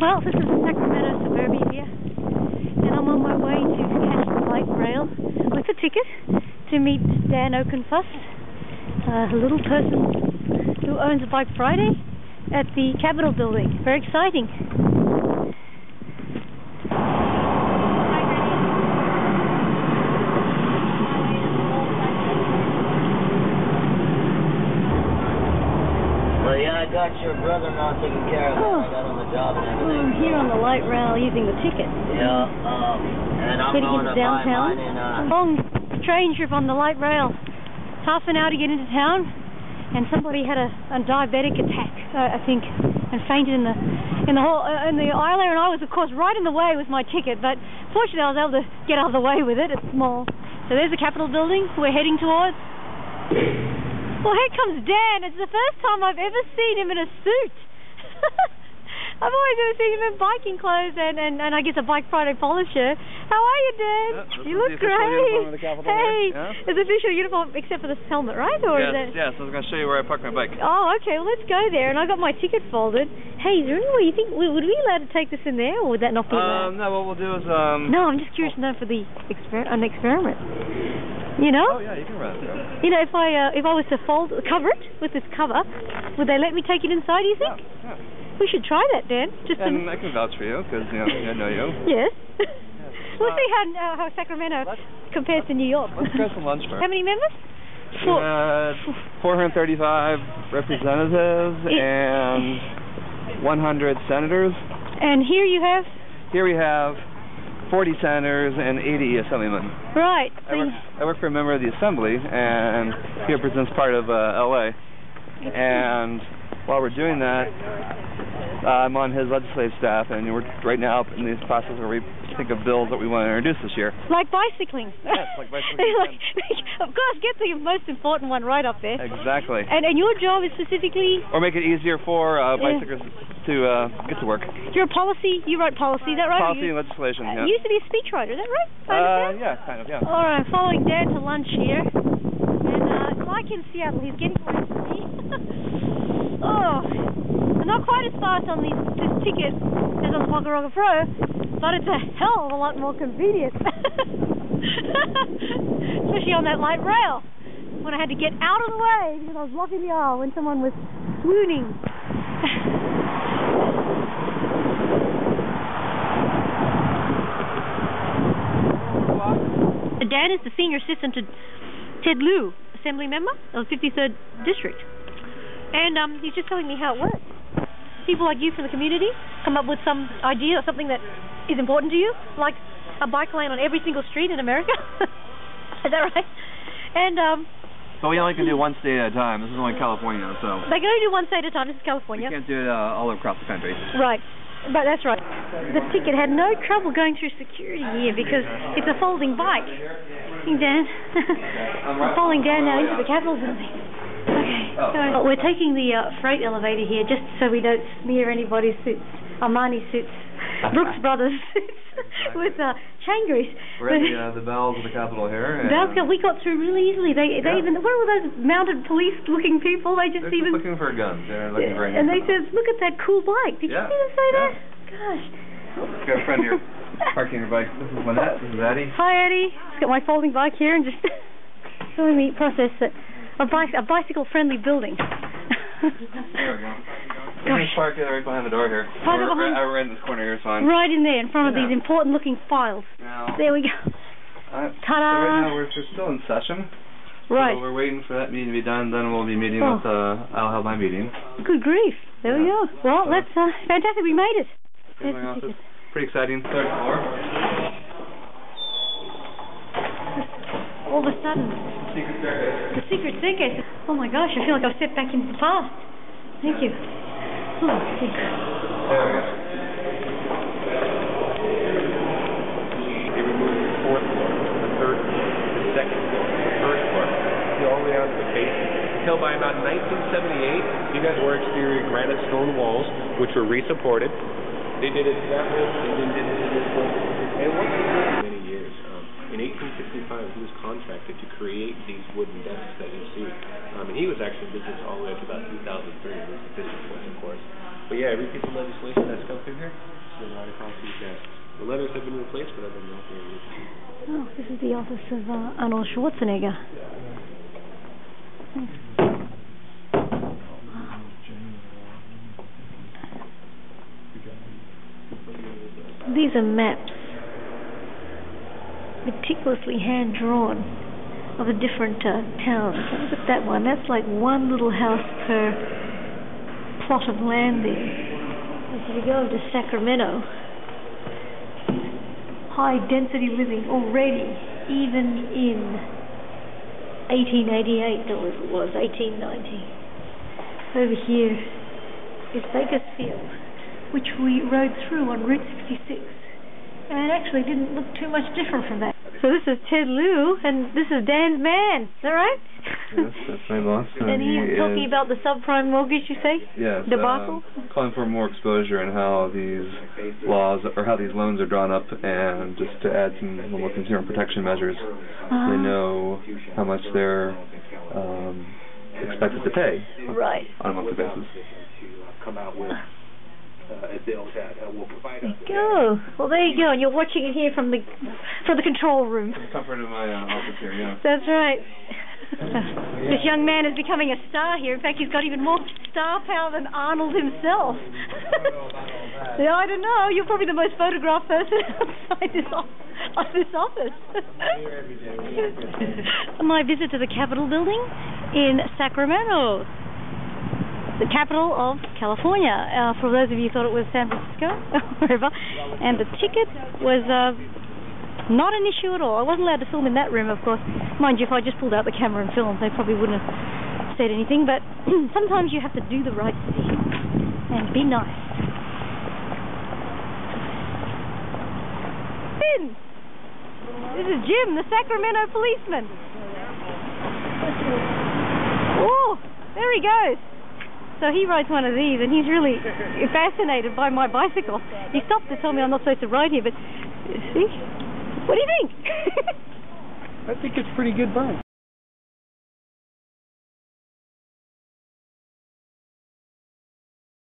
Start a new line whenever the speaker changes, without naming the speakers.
Well, this is Sacramento suburbia here, and I'm on my way to catch the light rail with a ticket to meet Dan Oakenfuss, a little person who owns a Bike Friday at the Capitol building. Very exciting.
I got your brother-in-law taking care of that. I got on the job and everything.
I'm here on the light rail using the ticket.
Yeah, and I'm
heading
going
into
to
downtown.
buy mine
Long train trip on the light rail. Half an hour to get into town, and somebody had a diabetic attack, I think, and fainted in the aisle there. And I was, of course, right in the way with my ticket. But fortunately, I was able to get out of the way with it. It's small. So there's the Capitol building we're heading towards. Well, here comes Dan. It's the first time I've ever seen him in a suit. I've always ever seen him in biking clothes and I guess a Bike Friday polo shirt. How are you, Dan? You look great. Hey, it's official uniform except for the helmet, right? Or
yes,
is that...
yes. I was going to show you where I parked my bike.
Oh, okay. Well, let's go there. And I got my ticket folded. Hey, is there any way you think would we be allowed to take this in there, or would that not be allowed?
No. What we'll do is
No, I'm just curious to know for the an experiment. You know?
Oh yeah, you can run it.
You know, if I was to cover it with this cover, would they let me take it inside? Do you think?
Yeah.
We should try that, Dan.
And I can vouch for you because I know you.
Yes. We'll see how Sacramento compares to New York.
Let's grab some lunch first.
How many members?
435 representatives and 100 senators.
And here you have?
Here we have 40 senators and 80 assemblymen.
Right.
I work for a member of the assembly, and he represents part of LA. And while we're doing that, I'm on his legislative staff, and we're right now in this process where we think of bills that we want to introduce this year.
Like bicycling.
Yes, like bicycling.
Of course, get the most important one right up there.
Exactly.
And your job is specifically...
Or make it easier for bicyclists to get to work.
You're a policy, you write policy, is that right?
Policy and legislation, yeah.
You used to be a speechwriter, is that right?
Yeah, kind of, yeah.
All right, I'm following Dan to lunch here. And it's like in Seattle, he's getting close to me. Oh, I'm not quite as fast on this ticket as on the Pokerogga Pro, but it's a hell of a lot more convenient. Especially on that light rail, when I had to get out of the way because I was blocking the aisle when someone was swooning. Dan is the senior assistant to Ted Lieu, assembly member of the 53rd District. And he's just telling me how it works. People like you from the community come up with some idea or something that is important to you, like a bike lane on every single street in America. Is that right? And
but we only can do one state at a time. This is only California, so
they can only do one state at a time. This is California.
We can't do it all across the country.
Right. But that's right. The ticket had no trouble going through security here because it's a folding bike. Dan, I'm following Dan now into the Capitol building. Okay, so we're taking the freight elevator here just so we don't smear anybody's suits, Armani suits, Brooks Brothers suits with chain grease.
We're at the bells of the Capitol here.
We got through really easily. They even, where were those mounted police-looking people? They're just
looking for guns. They're looking for
and they said, "Look at that cool bike." Did you see them say that? Gosh.
We've got a friend here parking her bike. This is Lynette. This is Addie.
Hi, Addie. Just got my folding bike here and just showing me process that. A bicycle-friendly building.
There we go. You can park it right behind the door here. We're in this corner here, it's fine.
Right in there, in front of these important-looking files.
Now,
there we go.
Ta-da! So right now we're still in session.
Right.
So we're waiting for that meeting to be done. Then we'll be meeting with. I'll have my meeting.
Good grief! There we go. Well, that's fantastic. We made it.
It's pretty exciting. Third floor.
All of a sudden.
Secret staircase.
The secret staircase. Oh my gosh, I feel like I've stepped back into the past. Thank you. Oh, thanks.
There we go.
They removed the fourth floor, the third floor, the second floor, the first floor, all the way down to the basement. Until by about 1978, you guys wore exterior granite stone walls, which were re-supported. They did it that way, they did it this way. And once they did it many years, in 1865, he was contracted to create these wooden desks that you see. And he was actually in business all the way up to about 2003. He was the business point, of course. But yeah, every piece of legislation that's come through here is right across these desks. The letters have been replaced, but other than that, they're original.
Oh, this is the office of Arnold Schwarzenegger. These are maps, meticulously hand-drawn, of the different towns. Look at that one. That's like one little house per plot of land there. As you go to Sacramento, high-density living already, even in 1888, no, it was 1890. Over here is Bakersfield, which we rode through on Route 66, and it actually didn't look too much different from that. So this is Ted Lieu, and this is Dan's man. Is that right?
Yes, that's my boss.
And he's talking about the subprime mortgage, you say?
Yes.
Debacle?
Calling for more exposure and how these laws, or how these loans are drawn up, and just to add some more consumer protection measures. They know how much they're expected to pay on a monthly basis.
Come out with a bill that will provide us.
There you go. Well, there you go. And you're watching it here from the control room.
The comfort of my office here, yeah.
That's right. This young man is becoming a star here. In fact, he's got even more star power than Arnold himself. Yeah, I don't know. You're probably the most photographed person outside this office. My visit to the Capitol building in Sacramento, the capital of California, for those of you who thought it was San Francisco, or wherever. And the ticket was not an issue at all. I wasn't allowed to film in that room, of course. Mind you, if I just pulled out the camera and filmed, they probably wouldn't have said anything, but sometimes you have to do the right thing and be nice. This is Jim, the Sacramento policeman. Oh, there he goes. So he rides one of these, and he's really fascinated by my bicycle. He stopped to tell me I'm not supposed to ride here, but see? What do you think?
I think it's a pretty good bike.